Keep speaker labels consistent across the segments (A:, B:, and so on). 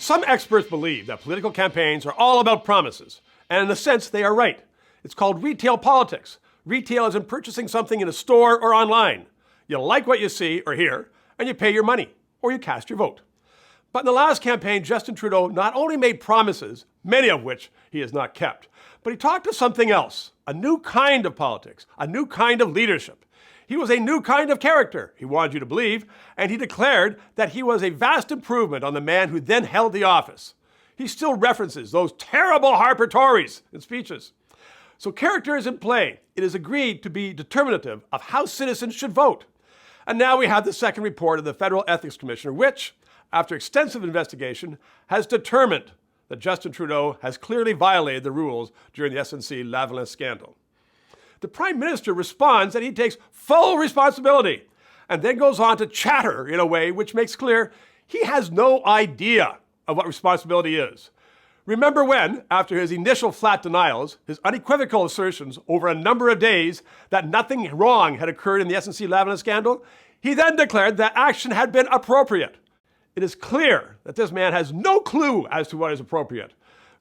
A: Some experts believe that political campaigns are all about promises, and in a sense, they are right. It's called retail politics. Retail is in purchasing something in a store or online. You like what you see or hear, and you pay your money, or you cast your vote. But in the last campaign, Justin Trudeau not only made promises, many of which he has not kept, but he talked of something else, a new kind of politics, a new kind of leadership. He was a new kind of character, he wanted you to believe, and he declared that he was a vast improvement on the man who then held the office. He still references those terrible Harper Tories in speeches. So character is in play. It is agreed to be determinative of how citizens should vote. And now we have the second report of the Federal Ethics Commissioner, which, after extensive investigation, has determined that Justin Trudeau has clearly violated the rules during the SNC-Lavalin scandal. The Prime Minister responds that he takes full responsibility and then goes on to chatter in a way which makes clear he has no idea of what responsibility is. Remember when, after his initial flat denials, his unequivocal assertions over a number of days that nothing wrong had occurred in the SNC-Lavalin scandal, he then declared that action had been appropriate. It is clear that this man has no clue as to what is appropriate.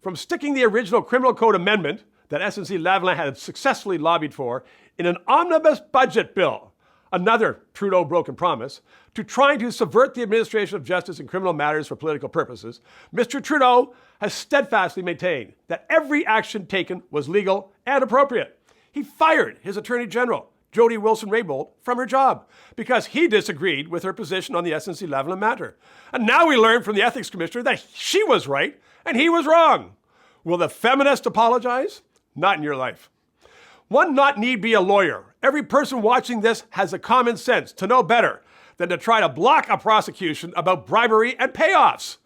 A: From sticking the original Criminal Code amendment that SNC-Lavalin had successfully lobbied for in an omnibus budget bill, another Trudeau broken promise, to trying to subvert the administration of justice in criminal matters for political purposes, Mr. Trudeau has steadfastly maintained that every action taken was legal and appropriate. He fired his Attorney General, Jody Wilson-Raybould, from her job because he disagreed with her position on the SNC-Lavalin matter. And now we learn from the Ethics Commissioner that she was right and he was wrong. Will the feminist apologize? Not in your life. One not need be a lawyer. Every person watching this has the common sense to know better than to try to block a prosecution about bribery and payoffs.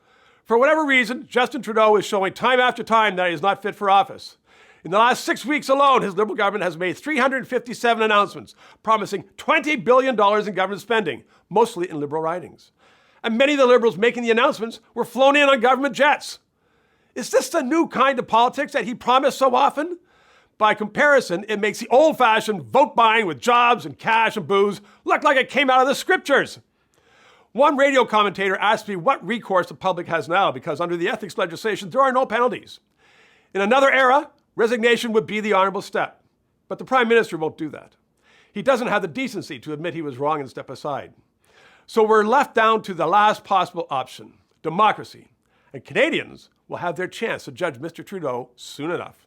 A: For whatever reason, Justin Trudeau is showing time after time that he is not fit for office. In the last 6 weeks alone, his Liberal government has made 357 announcements, promising $20 billion in government spending, mostly in Liberal ridings. And many of the Liberals making the announcements were flown in on government jets. Is this the new kind of politics that he promised so often? By comparison, it makes the old-fashioned vote buying with jobs and cash and booze look like it came out of the scriptures. One radio commentator asked me what recourse the public has now because under the ethics legislation, there are no penalties. In another era, resignation would be the honorable step. But the Prime Minister won't do that. He doesn't have the decency to admit he was wrong and step aside. So we're left down to the last possible option, democracy. And Canadians will have their chance to judge Mr. Trudeau soon enough.